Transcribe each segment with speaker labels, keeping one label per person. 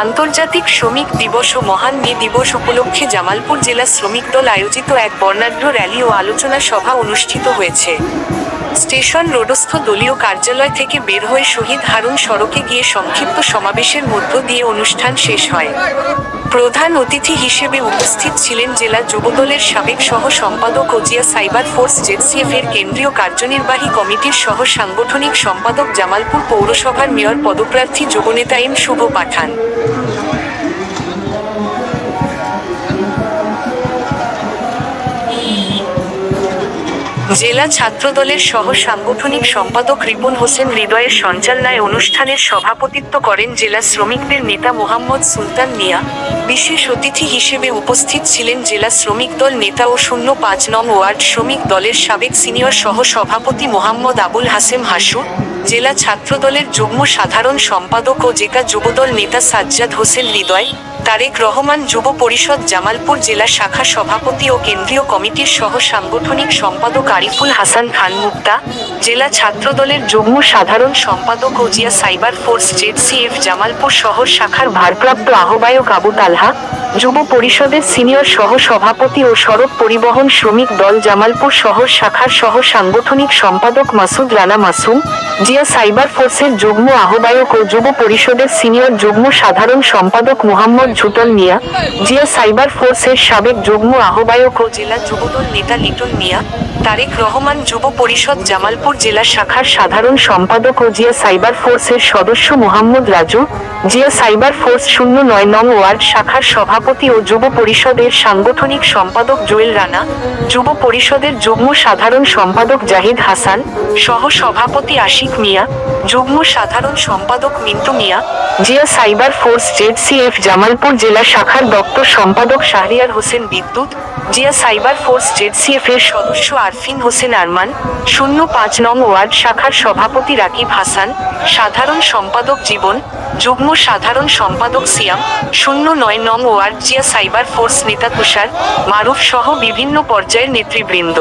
Speaker 1: আন্তর্জাতিক শ্রমিক দিবস ও মহান মে দিবস উপলক্ষে জামালপুর জেলা শ্রমিক দল আয়োজিত এক বর্ণাঢ্য র্যালি ও আলোচনা সভা অনুষ্ঠিত হয়েছে। স্টেশন রোডস্থ দলীয় কার্যালয় থেকে বের হয়ে শহীদ হারুন সড়কে গিয়ে সংক্ষিপ্ত সমাবেশের মধ্য দিয়ে অনুষ্ঠান শেষ হয়। প্রধান অতিথি হিসেবে উপস্থিত ছিলেন জেলা যুবদলের সাবেক সহ সম্পাদক ও জিয়া সাইবার ফোর্স জেডসিএফ এর কেন্দ্রীয় কার্যনির্বাহী কমিটির সহ সাংগঠনিক সম্পাদক জামালপুর পৌরসভার মেয়র পদপ্রার্থী যুবনেতা এম শুভ পাঠান। জেলা ছাত্রদলের সহ সাংগঠনিক সম্পাদক রিপন হোসেন হৃদয়ের সঞ্চালনায় অনুষ্ঠানের সভাপতিত্ব করেন জেলা শ্রমিকদের নেতা মোহাম্মদ সুলতান মিয়া। বিশেষ অতিথি হিসেবে উপস্থিত ছিলেন জেলা শ্রমিক দল নেতা ও 05 নং ওয়ার্ড শ্রমিক দলের সাবেক সিনিয়র সহ সভাপতি মোহাম্মদ আবুল হাসেম হাসু, জেলা ছাত্রদলের যুগ্ম সাধারণ সম্পাদক ও জেকা যুবদল নেতা সাজ্জাদ হোসেন হৃদয়, তারেক রহমান যুব পরিষদ জামালপুর জেলা শাখা সভাপতি ও কেন্দ্রীয় কমিটির সহ সাংগঠনিক সম্পাদক আরিফুল হাসান খান মুক্তা, জেলা ছাত্রদলের যুগ্ম সাধারণ সম্পাদক ও জিয়া সাইবার ফোর্স জেডসিএফ জামালপুর শহর শাখার ভারপ্রাপ্ত আহ্বায়ক আবু তালহা, যুব পরিষদের সিনিয়র সহ সভাপতি ও সড়ক পরিবহন শ্রমিক দল জামালপুর শহর শাখার সহ সাংগঠনিক সম্পাদক মাসুদ রানা মাসুম, জিয়া সাইবার ফোর্সের যুগ্ম আহ্বায়ক ও যুব পরিষদের সিনিয়র যুগ্ম সাধারণ সম্পাদক মোহাম্মদ ঝুটন মিয়া, জিয়া সাইবার ফোর্সের সাবেক যুগ্ম আহ্বায়ক ও জেলা যুবদল নেতা লিটন মিয়া, তারেক রহমান যুব পরিষদ জামালপুর জেলা শাখার সাধারণ সম্পাদক ও জিয়া সাইবার ফোর্সের সদস্য মোহাম্মদ রাজু, জিয়া সাইবার ফোর্স 09 নং ওয়ার্ড শাখার সভাপতি ও যুব পরিষদের সাংগঠনিক সম্পাদক জুয়েল রানা, যুব পরিষদের যুগ্ম সাধারণ সম্পাদক জাহিদ হাসান, সহ সভাপতি আশিক মিয়া, যুগ্ম সাধারণ সম্পাদক মিন্টু মিয়া, জিয়া সাইবার ফোর্স জেডসিএফ জামালপুর জেলা শাখার দপ্তর সম্পাদক শাহরিয়ার হোসেন বিদ্যুৎ, জিয়া সাইবার ফোর্স জেডসিএফ এর সদস্য আরফিন হোসেন আরমান, 05 নং ওয়ার্ড শাখার সভাপতি রাকিব হাসান, সাধারণ সম্পাদক জীবন, যুগ্ম সাধারণ সম্পাদক সিয়াম, 09 নং ওয়ার্ড জিয়া সাইবার ফোর্স নেতা তুষার, মারুফ সহ বিভিন্ন পর্যায়ের নেতৃবৃন্দ।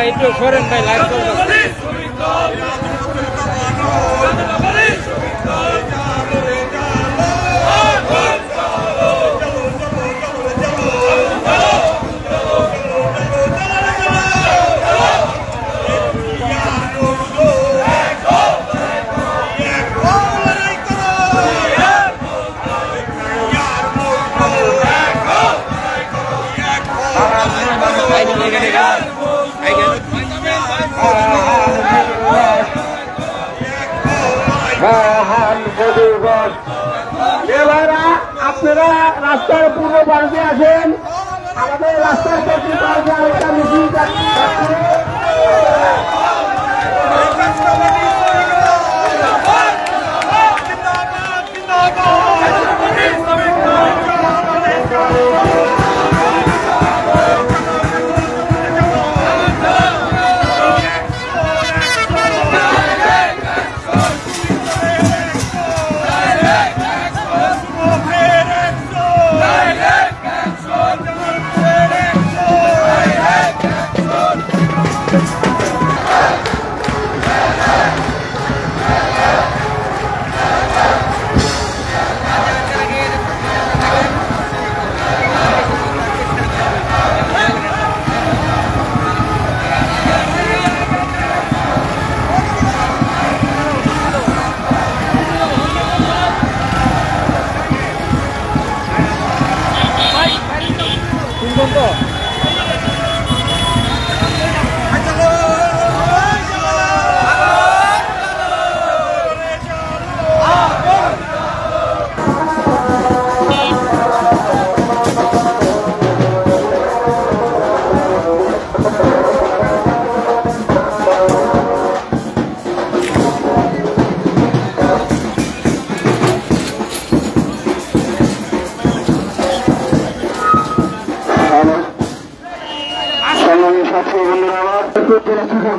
Speaker 2: একটু সরেন ভাই, লাইভ চলছে।
Speaker 3: আপনারা রাস্তার পূর্ব পাশে আসেন, আমাদের রাস্তার পশ্চিম পাশে আরেকটা মিছিল যাচ্ছে।
Speaker 2: ঝুলন্ত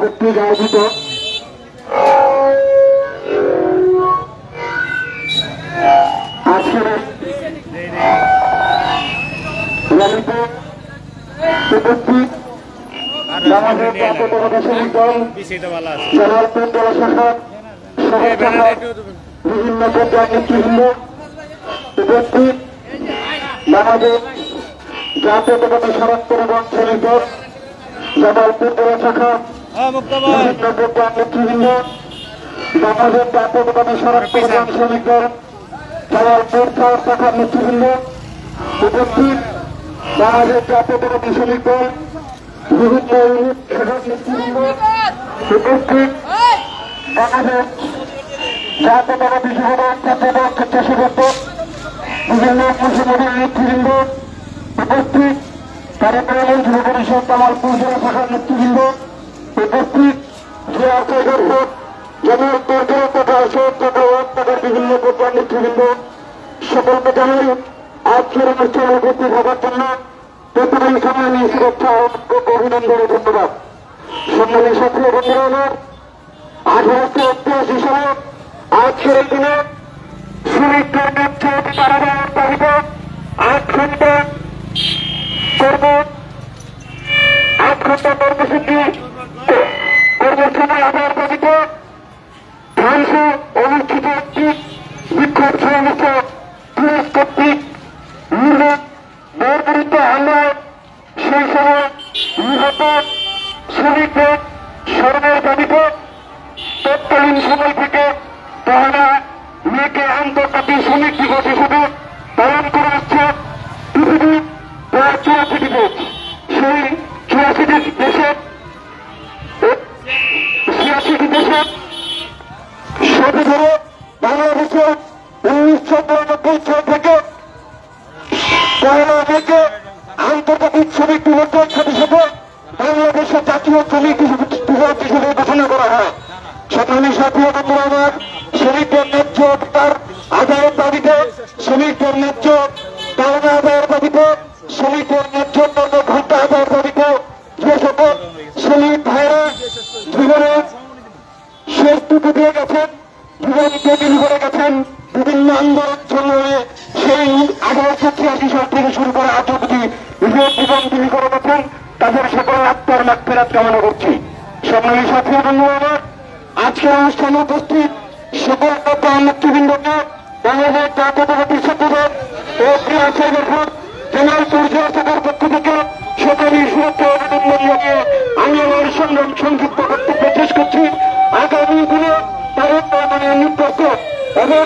Speaker 3: কর্তৃক আয়োজিত আজকের র্যালিতে উপস্থিত বাংলাদেশ জাতীয়তাবাদী শ্রমিক দল জালালপুর জেলা শাখা বিভিন্ন পর্যায়ের নেতৃবৃন্দ উপস্থিত বাংলাদেশ জাতীয়তাবাদী সড়ক পরিবহন শ্রমিক দল জামালপুর জেলা শাখা বিভিন্ন পর্যায়ের নেতৃবৃন্দ বাংলাদেশ জাতীয়তাবাদী সড়ক পরিবহন শ্রমিক দল জামালপুর শহর শাখার নেতৃবৃন্দ উপস্থিত বাংলাদেশ জাতীয়তাবাদী শ্রমিক দল বিভিন্ন ইউনিট শাখার নেতৃবৃন্দ উপস্থিত বাংলাদেশ জাতীয়তাবাদী যুবদল ছাত্রদল স্বেচ্ছাসেবক দল বিভিন্ন মুসলিমের নেতৃবৃন্দ উপস্থিত কারিগরি যুব পরিষদ জামালপুর জেলা শাখার নেতৃবৃন্দ উপস্থিত জামালপুর জেলা তথা সহযোগের বিভিন্ন পর্যায়ের নেতৃবৃন্দ সকলকে জানাই আজকের অনুষ্ঠানে উপস্থিত হবার জন্য প্রতিদিন সময় নিয়ে শুভেচ্ছা ও অভিনন্দন ও ধন্যবাদ। সম্মানিত সাথী বন্ধুরা আমার 1888 সালে আজকের এই দিনে শ্রমিকদের মধ্যে কারাগারের দাবিতে 8 ঘন্টা কর্মসূচি কর্মসূচি আদায়ের দাবিতে ফ্রান্সে অনুষ্ঠিত একটি বিক্ষোভ সমাবেশে পুলিশ কর্তৃক নির্ভর বিরুদ্ধে হামলায় সেই সময় নিহত শ্রমিকদের স্মরণের দাবিতে তৎকালীন সময় থেকে পহেলা মেয়েকে আন্তর্জাতিক শ্রমিক দিবস হিসেবে পালন করা হচ্ছে পৃথিবীর প্রায় 84টি দেশ। সেই 86টি দেশে সাথে ধরে বাংলাদেশে 1992 সাল থেকে পহেলা মেয়েকে আন্তর্জাতিক শ্রমিক দিবসের সাথে সাথে বাংলাদেশের জাতীয় শ্রমিক দিবস হিসেবে ঘোষণা করা হয়। সম্মানিত সাথী বন্ধুরা আমার শ্রমিকদের ন্যায্য অধিকার আদায়ের দাবিতে শ্রমিকদের ন্যায্য পাওনা আদায়ের দাবিতে শ্রমিকদের ন্যায্য ঘন্টা আদায়ের দাবিতে যে সকল শ্রমিক ভাইরা জীবনে শেষটুকু দিয়ে গেছেন জীবনকে দিন করে গেছেন বিভিন্ন আন্দোলন সংগ্রামে সেই 1886 সাল থেকে শুরু করে আজ অবধি জীবন তিনি করে গেছেন তাদের সকল আত্মার মাগফিরাত কামনা করছি। সম্মানিত সাথী বন্ধু আমার আজকের অনুষ্ঠানে উপস্থিত সকল নেতৃবৃন্দকে বাংলাদেশ জাতীয়তাবাদী ছাত্রদল ও ক্রীড়া সংগঠন জামালপুর জেলা শাখার পক্ষ থেকে সকলের সুরক্ষা অভিনন্দন জানিয়ে আমি আমার সংক্ষিপ্ত বক্তব্য শেষ করছি। আগামী দিনে তাদের নির্দেশ এবং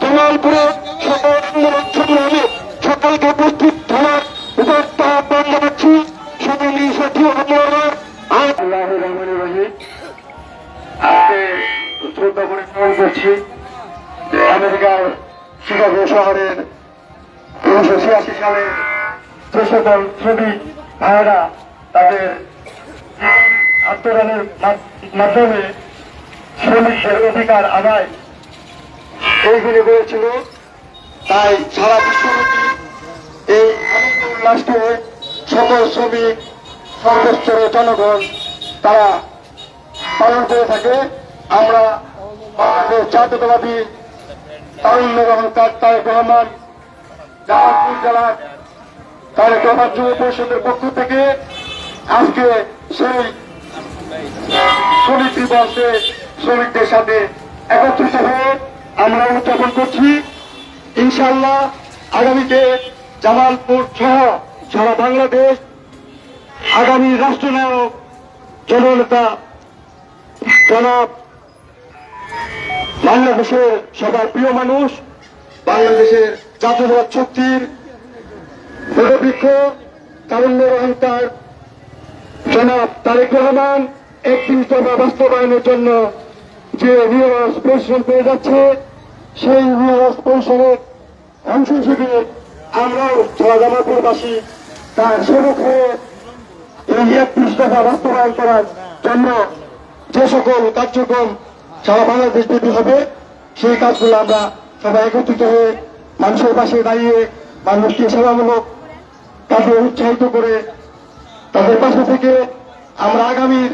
Speaker 3: জামালপুরে সকল আন্দোলন সংগ্রামে সকলকে উপস্থিত হওয়ার উপস্থিত আহ্বান জানাচ্ছি। সকলের সাথী আজকে শ্রদ্ধা করে স্মরণ করছি আমেরিকার শিকাগো শহরের 1986 সালে যে সকল শ্রমিক ভাইয়েরা তাদের আন্দোলনের মাধ্যমে শ্রমিকদের অধিকার আদায় এইগুলি হয়েছিল, তাই সারা বিশ্বব্যাপী এই আনন্দ উল্লাসকে সকল শ্রমিক সর্বস্তরের জনগণ তারা পালন করে থাকে। আমরা বাংলাদেশ জাতীয়তাবাদী তারুণ্য অহংকার তারেক রহমান জামালপুর জেলার তারেক রহমান যুব পরিষদের পক্ষ থেকে আজকে সেই শ্রমিক দিবসে শ্রমিকদের সাথে একত্রিত হয়ে আমরা উদযাপন করছি। ইনশাআল্লাহ আগামীতে জামালপুর সহ সারা বাংলাদেশ আগামী রাষ্ট্রনায়ক জননেতা জনাব বাংলাদেশের সবার প্রিয় মানুষ বাংলাদেশের জাতীয়তাবাদ শক্তির পদবৃক্ষ তারুণ্যের অহংকার জনাব তারেক রহমান 31 দফা বাস্তবায়নের জন্য যে নিরস পরিশ্রম করে যাচ্ছে, সেই নিরস পরিশ্রমের অংশ হিসেবে আমরাও জামালপুরবাসী তার সেবক হয়ে এই 31 দফা বাস্তবায়ন করার জন্য যে সকল কার্যক্রম সারা বাংলাদেশ ব্যাপী হবে, সেই কাজগুলো আমরা সবাই একত্রিত হয়ে মানুষের পাশে দাঁড়িয়ে মানুষকে সেবামূলক কাজে উৎসাহিত করে তাদের পাশে থেকে আমরা আগামীর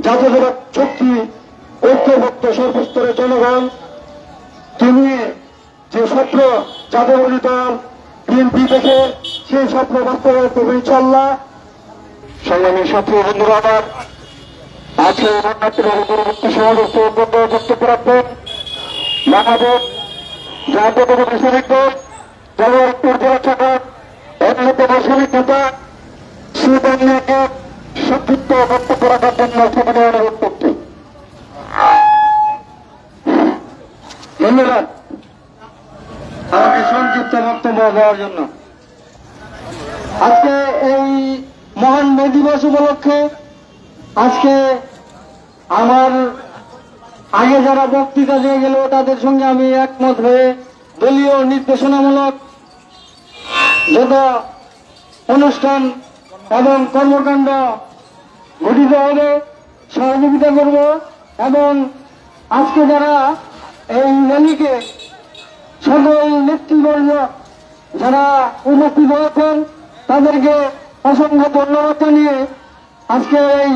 Speaker 3: জাতীয়তাবাদ শক্তি ঐক্যবদ্ধ সর্বস্তরের জনগণ নিয়ে যে স্বপ্ন জাতীয়বাদী দল বিএনপি থেকে সেই স্বপ্ন বাস্তবায়ন করবে ইনশাআল্লাহ। সংগ্রামী সাথী বন্ধুরা, আমার আজকে পরবর্তী সমাবেশে বক্তব্য রাখবেন বাংলাদেশ জাতীয়তাবাদী শ্রমিক দল জামালপুর জেলা শাখার অন্যতম শ্রমিক নেতা সুলতান মিয়াকে সংক্ষিপ্ত বক্তব্য রাখার জন্য সমানে অনুরোধ করছি। ধন্যবাদ আমাকে সংক্ষিপ্ত বক্তব্য দেওয়ার জন্য। আজকে এই মহান মে দিবস উপলক্ষে আজকে আমার আগে যারা বক্তৃতা দিয়ে গেল তাদের সঙ্গে আমি একমত হয়ে দলীয় নির্দেশনামূলক যত অনুষ্ঠান এবং কর্মকাণ্ড গঠিত হবে সহযোগিতা করব, এবং আজকে যারা এই র্যালিকে সকল নেতৃবর্গ যারা উপস্থিত হয়েছেন তাদেরকে অসংখ্য ধন্যবাদ জানিয়ে আজকে এই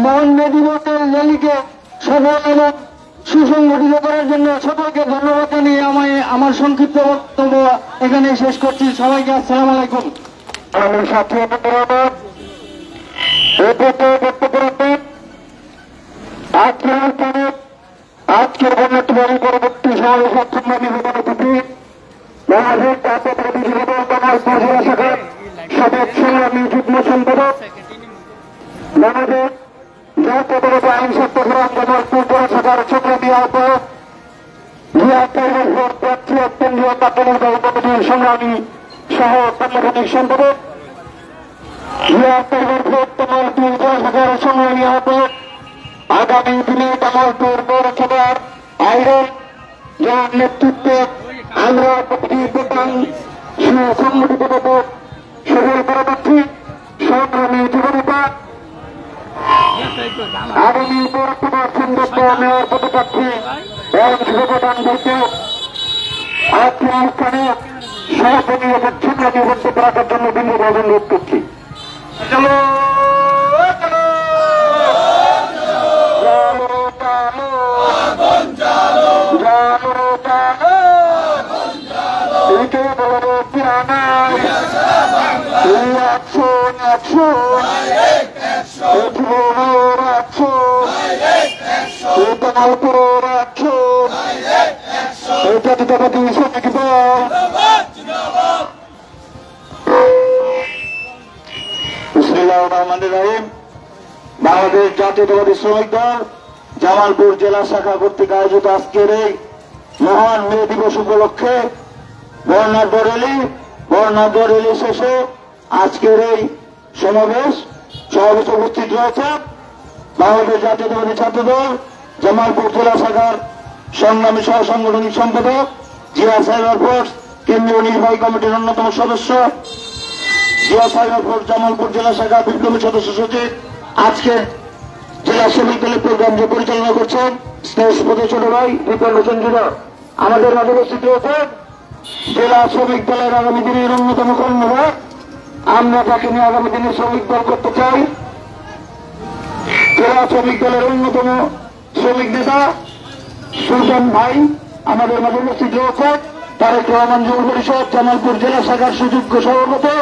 Speaker 3: মহান মে দিবসের র্যালিকে সফল এবং সুসংগঠিত করার জন্য সকলকে ধন্যবাদ জানিয়ে আমি আমার সংক্ষিপ্ত বক্তব্য এখানে শেষ করছি। সবাইকে আসসালামু আলাইকুম। আজকের বন্যত্ববাদী পরবর্তী সমাবেশের সংগ্রামী প্রধান অতিথি বাংলাদেশ জাতীয়তাবাদী যুব দল জামালপুর জেলা শাখার সাবেক সংগ্রামী যুগ্ম সম্পাদক, বাংলাদেশ জাতীয়তাবাদী আইন সত্য ফোরাম জামালপুর জেলা শাখার সংগ্রামী আহ্বায়ক, জিয়া টাইগার ভোট প্রার্থী কেন্দ্রীয় কার্যনির্বাহী কমিটির সংগ্রামী সহ সাংগঠনিক সম্পাদক, জিয়া টাইগার ভোট জামালপুর জেলা শাখার সংগ্রামী আহ্বায়ক, আগামী দিনে জামালপুর পৌরসভার আইন যার নেতৃত্বে আমরা প্রতিটি প্রধান সুসংগঠিতভাবে সফল করে যাচ্ছি সংগ্রামী যুবনেতা আগামী পৌরসভা সংযুক্ত মেয়র পদপ্রার্থী এবং যুবপ্রধানদেরকে আজকে অনুষ্ঠানে সহযোগী এবং সংগ্রামী বক্তব্য রাখার জন্য বিনীতভাবে অনুরোধ করছি। বাংলাদেশ জাতীয়তাবাদী শ্রমিক দল জামালপুর জেলা শাখা কর্তৃক আয়োজিত আজকের এই মহান মে দিবস উপলক্ষে বর্ণাঢ্য র্যালি শেষে আজকের এই সমাবেশে উপস্থিত রয়েছে বাংলাদেশ জাতীয়তাবাদী ছাত্র দল জামালপুর জেলা শাখার সংগ্রামী সহ সাংগঠনিক সম্পাদক, জিয়া সাইবার ফোর্স কেন্দ্রীয় নির্বাহী কমিটির অন্যতম সদস্য, জিয়া সাইবার ফোর্স জামালপুর জেলা শাখা বিপ্লবী সদস্য সচিব, আজকে জেলা শ্রমিক দলের প্রোগ্রাম যে পরিচালনা করছেন স্নেহস্পদ ছোট ভাই দীপেন্দ্র হোসেন জুনিয়র, আমাদের মাঝে উপস্থিত রয়েছে জেলা শ্রমিক দলের আগামী দিনের অন্যতম কর্মভার, আমরা তাকে নিয়ে আগামী দিনে শ্রমিক দল করতে চাই। জেলা শ্রমিক দলের অন্যতম শ্রমিক নেতা সুলতান ভাই আমাদের মাঝে উপস্থিত রয়েছে, তারেক রহমান যুব পরিষদ জামালপুর জেলা শাখার সুযোগ্য সভাপতি,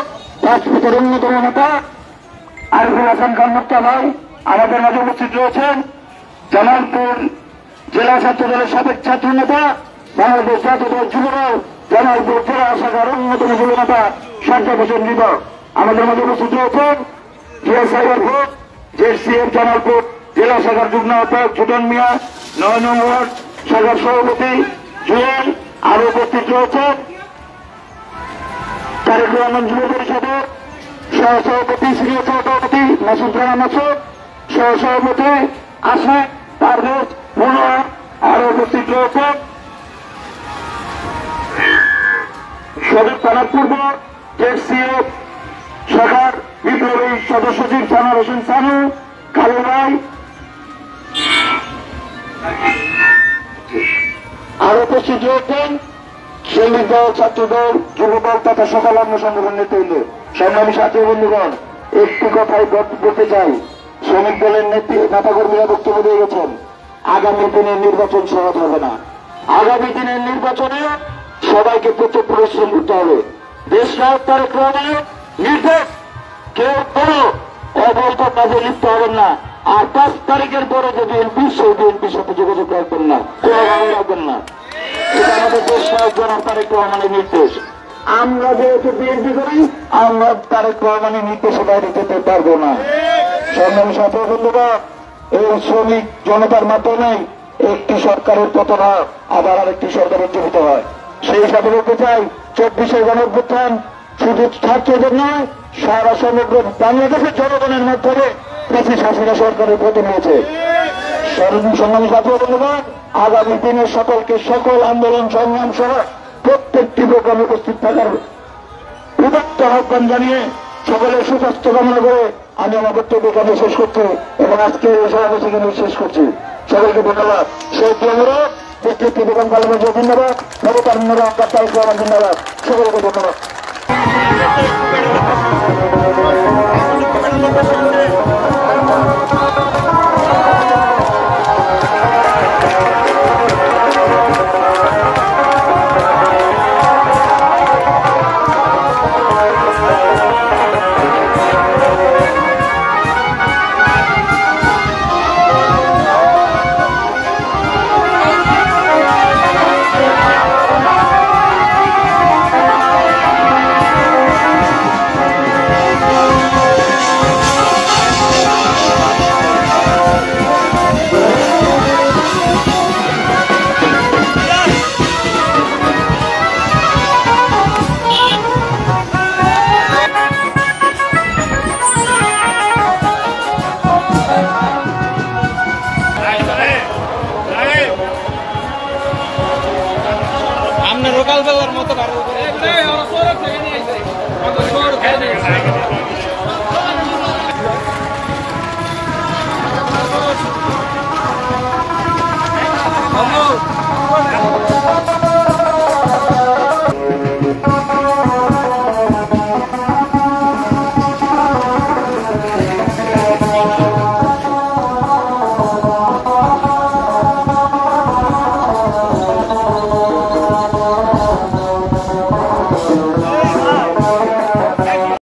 Speaker 3: রাজপথের অন্যতম নেতা আরিফুল হাসান খান মুক্তা ভাই আমাদের মাঝে উপস্থিত রয়েছেন, জামালপুর জেলা ছাত্র দলের সাবেক ছাত্র নেতা, বাংলাদেশ জাতীয় দল যুব দল জামালপুর জেলা শাখার অন্যতম যুব নেতা সাজ্জাদ হোসেন হৃদয় আমাদের মাঝে উপস্থিত রয়েছেন, জিয়া সাইবার ভোট জেডসিএফ জামালপুর জেলা শাখার যুগ্ম আহ্বায়ক ছোটন মিয়া, 9 নং ওয়ার্ড শাখার সভাপতি জুয়েল, আরো উপস্থিত রয়েছেন তারেক রহমান যুব পরিষদের সহসভাপতি সিনিয়র সহসভাপতি মাসুদ রানা মাসুদ, সহসভাপতি আশিক পারভেজ মনোয়ার আরো উপস্থিত রয়েছেন শরীফ থানার পূর্ব জেডসিএফ শাখার বিপ্লবী সদস্য সচিব সানার হোসেন সানু, কালু ভাই, আরো উপস্থিত রয়েছেন শ্রমিক দল, ছাত্র দল, যুব দল তথা সকল অন্য সংগঠন নেতৃবৃন্দ। সংগ্রামী সাথী বন্ধুগণ, একটি কথাই বলতে চাই, শ্রমিক দলের নেতাকর্মীরা বক্তব্য দিয়ে গেছেন, আগামী দিনের নির্বাচন সহজ হবে না। আগামী দিনের নির্বাচনে সবাইকে প্রচুর পরিশ্রম করতে হবে। দেশ নায়ক তারেক রহমানের নির্দেশ, কেউ কোনো অবৈধ কাজে লিপ্ত হবেন না। আর 5 তারিখের পরে যে বিএনপি, সেই বিএনপির সাথে যোগাযোগ রাখবেন না, কোনোভাবে রাখবেন না। এটা আমাদের দেশ নায়ক জনাব তারেক রহমানের নির্দেশ। আমরা যেহেতু বিএনপি করি, আমরা তারেক রহমানের নির্দেশে বাইরে যেতে পারবো না। সংগ্রামী সাথী বন্ধুরা, এই শ্রমিক জনতার মাধ্যমে একটি সরকারের পতন হয়, আবার আরেকটি সরকার উজ্জীবিত হয়। সেই সাথে বলতে চাই, 24শে গণঅভ্যুত্থান শুধু ছাত্রদের নয়, সারা সমগ্র বাংলাদেশের জনগণের মাধ্যমে ব্রিটিশ হাসিনা সরকারের পতন হয়েছে। সংগ্রামী সাথী বন্ধুগণ, আগামী দিনের সকলকে সকল আন্দোলন সংগ্রাম সহ প্রত্যেকটি প্রোগ্রামে উপস্থিত থাকার উদাত্ত আহ্বান জানিয়ে সকলের সুস্বাস্থ্য কামনা করে আমি আমার বক্তব্য এখানে শেষ করছি এবং আজকে এই সমাবেশ এখানে শেষ করছি। সকলকে ধন্যবাদ। শহীদ অনুরোধ প্রত্যেকটি দোকান পালন ধন্যবাদ। নবতারুণ্যরা আকাশ তারেক রহমান ধন্যবাদ। সকলকে ধন্যবাদ।
Speaker 2: সকালবেলার মতো